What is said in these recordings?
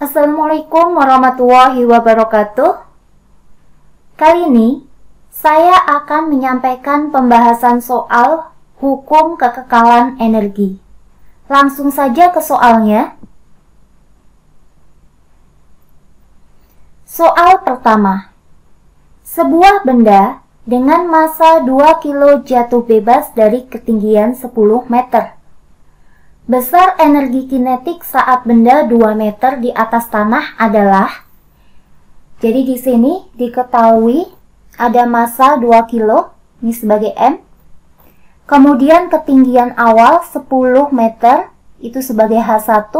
Assalamualaikum warahmatullahi wabarakatuh. Kali ini saya akan menyampaikan pembahasan soal hukum kekekalan energi. Langsung saja ke soalnya. Soal pertama. Sebuah benda dengan massa 2 kg jatuh bebas dari ketinggian 10 meter. Besar energi kinetik saat benda 2 meter di atas tanah adalah, jadi di sini diketahui ada massa 2 kg, ini sebagai M. Kemudian ketinggian awal 10 meter, itu sebagai H1.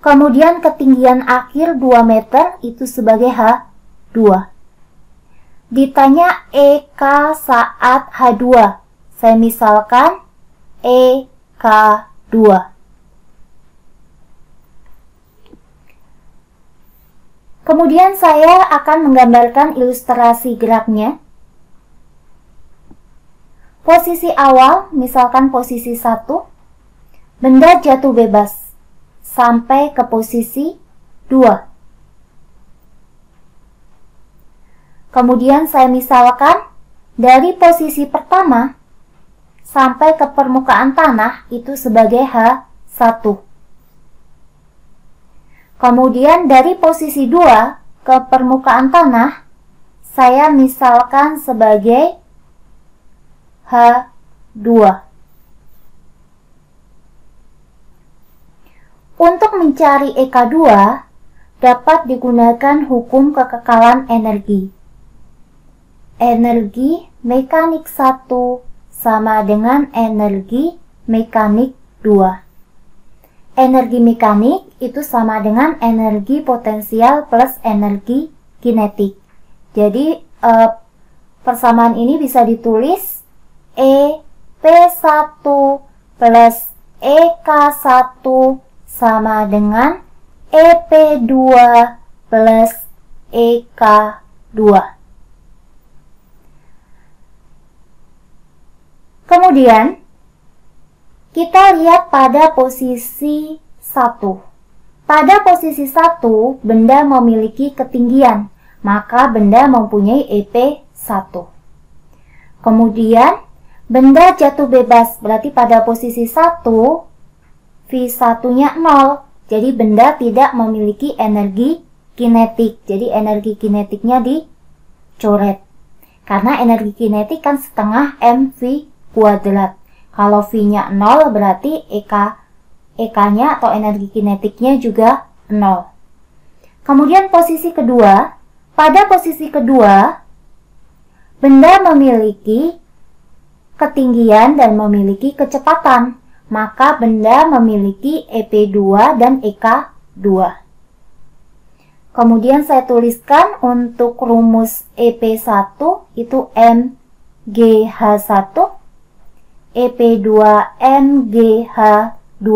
Kemudian ketinggian akhir 2 meter, itu sebagai H2. Ditanya EK saat H2. Saya misalkan K2. Kemudian saya akan menggambarkan ilustrasi geraknya. Posisi awal, misalkan posisi 1, benda jatuh bebas sampai ke posisi 2. Kemudian saya misalkan dari posisi pertama sampai ke permukaan tanah itu sebagai H1. Kemudian dari posisi 2 ke permukaan tanah saya misalkan sebagai H2. Untuk mencari EK2 dapat digunakan hukum kekekalan energi. Energi mekanik 1 sama dengan energi mekanik 2. Energi mekanik itu sama dengan energi potensial plus energi kinetik. Jadi persamaan ini bisa ditulis EP1 plus EK1 sama dengan EP2 plus EK2. Kemudian, kita lihat pada posisi 1. Pada posisi 1, benda memiliki ketinggian, maka benda mempunyai EP1. Kemudian, benda jatuh bebas, berarti pada posisi 1, V1-nya 0. Jadi, benda tidak memiliki energi kinetik. Jadi, energi kinetiknya dicoret. Karena energi kinetik kan setengah mv kuadrat. Kalau V-nya 0 berarti EK-nya atau energi kinetiknya juga 0. Kemudian posisi kedua, pada posisi kedua, benda memiliki ketinggian dan memiliki kecepatan. Maka benda memiliki EP2 dan EK2. Kemudian saya tuliskan untuk rumus EP1 itu MGH1. EP2 MGH2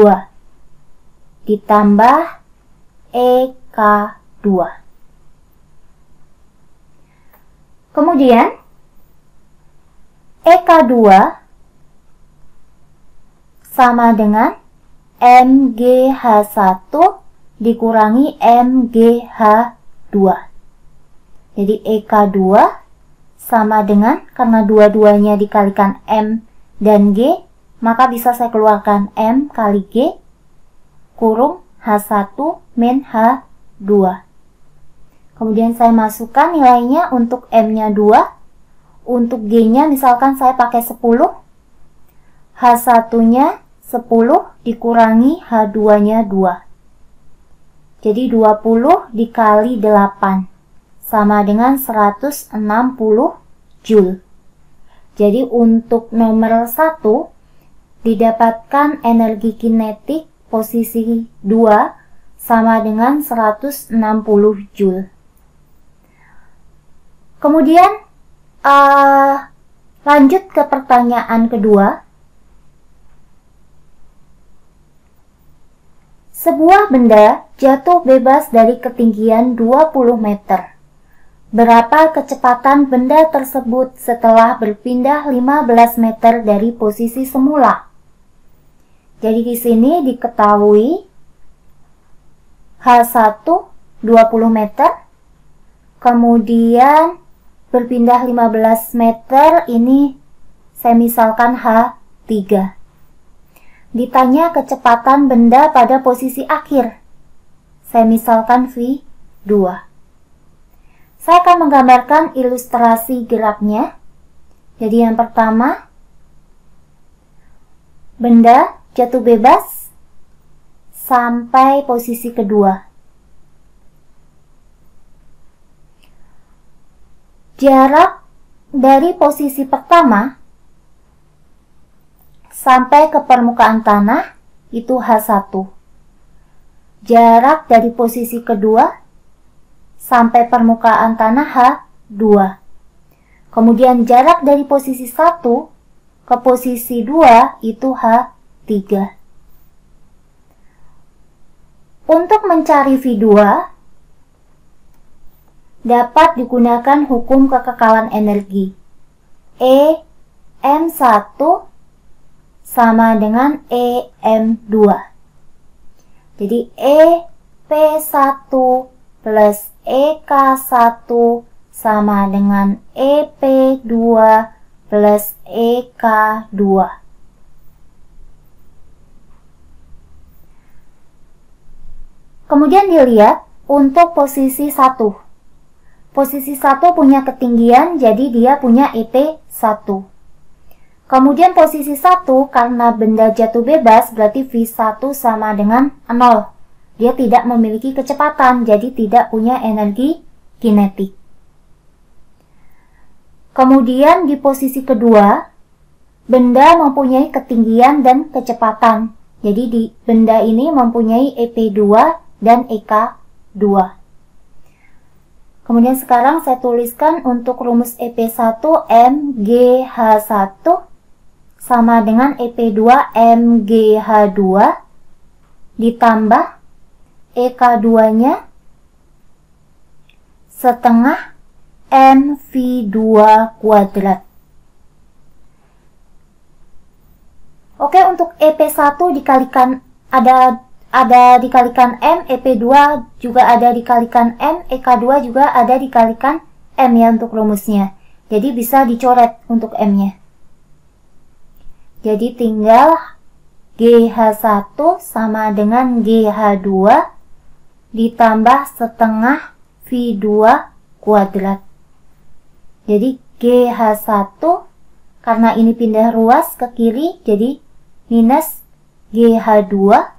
ditambah EK2. Kemudian EK2 sama dengan MGH1 dikurangi MGH2. Jadi EK2 sama dengan, karena dua-duanya dikalikan M dan G, maka bisa saya keluarkan M kali G kurung H1 min H2. Kemudian saya masukkan nilainya untuk M-nya 2, untuk G-nya misalkan saya pakai 10, H1-nya 10 dikurangi H2-nya 2. Jadi 20 dikali 8 sama dengan 160 Joule. Jadi untuk nomor 1 didapatkan energi kinetik posisi 2 sama dengan 160 Joule. Kemudian lanjut ke pertanyaan kedua. Sebuah benda jatuh bebas dari ketinggian 20 meter. Berapa kecepatan benda tersebut setelah berpindah 15 meter dari posisi semula? Jadi di sini diketahui H1 20 meter, kemudian berpindah 15 meter, ini saya misalkan H3. Ditanya kecepatan benda pada posisi akhir, saya misalkan V2. Saya akan menggambarkan ilustrasi geraknya. Jadi yang pertama, benda jatuh bebas sampai posisi kedua. Jarak dari posisi pertama sampai ke permukaan tanah itu H1. Jarak dari posisi kedua sampai permukaan tanah H2. Kemudian jarak dari posisi 1 ke posisi 2 itu H3. Untuk mencari V2 dapat digunakan hukum kekekalan energi. E M1 sama dengan EM2. Jadi EP1 plus EK1 sama dengan EP2 plus EK2. Kemudian dilihat untuk posisi 1. Posisi 1 punya ketinggian, jadi dia punya EP1. Kemudian posisi 1, karena benda jatuh bebas, berarti V1 sama dengan 0. Dia tidak memiliki kecepatan, jadi tidak punya energi kinetik. Kemudian di posisi kedua, benda mempunyai ketinggian dan kecepatan. Jadi benda ini mempunyai EP2 dan EK2. Kemudian sekarang saya tuliskan untuk rumus EP1 MGH1 sama dengan EP2 MGH2 ditambah EK2-nya setengah MV2 kuadrat. Oke, untuk EP1 dikalikan ada dikalikan M, EP2 juga ada dikalikan M, EK2 juga ada dikalikan M ya untuk rumusnya. Jadi bisa dicoret untuk M-nya. Jadi tinggal GH1 sama dengan GH2 ditambah setengah V2 kuadrat. Jadi GH1 karena ini pindah ruas ke kiri, jadi minus GH2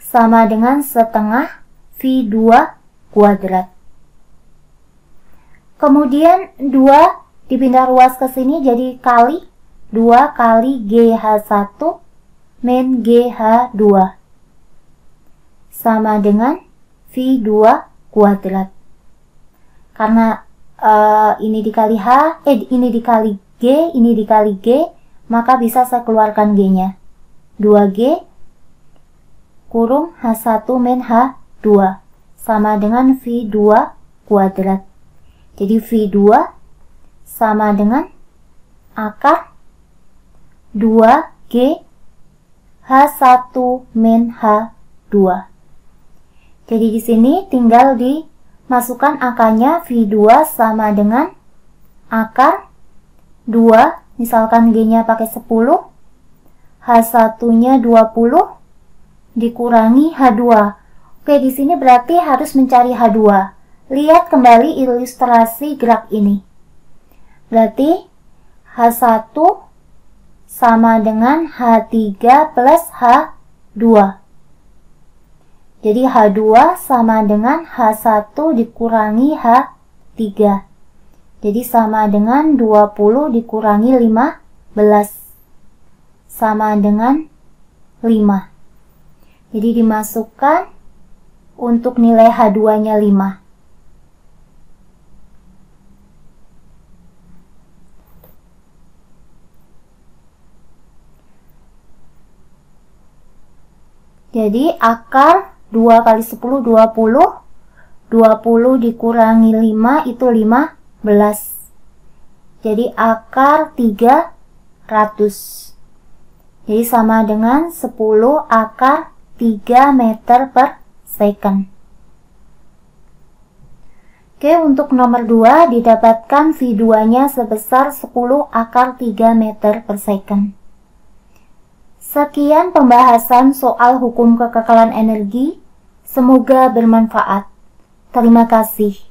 sama dengan setengah V2 kuadrat. Kemudian 2 dipindah ruas ke sini jadi kali 2 kali GH1 min GH2 sama dengan V2 kuadrat. Karena ini dikali H, ini dikali G, ini dikali G, maka bisa saya keluarkan G-nya. 2G kurung H1 min H2 sama dengan V2 kuadrat. Jadi V2 sama dengan akar 2G H1 min H2. Jadi di sini tinggal dimasukkan angkanya. V2 sama dengan akar 2, misalkan G-nya pakai 10, H1-nya 20 dikurangi H2. Oke, di sini berarti harus mencari H2. Lihat kembali ilustrasi gerak ini. Berarti H1 sama dengan H3 plus H2. Jadi H2 sama dengan H1 dikurangi H3. Jadi sama dengan 20 dikurangi 15. Sama dengan 5. Jadi dimasukkan untuk nilai H2-nya 5. Jadi akar 2 kali 10 20. 20 dikurangi 5 itu 15. Jadi akar 300. Jadi sama dengan 10 akar 3 meter per second. Oke, untuk nomor 2 didapatkan V2-nya sebesar 10 akar 3 meter per second. Sekian pembahasan soal hukum kekekalan energi. Semoga bermanfaat. Terima kasih.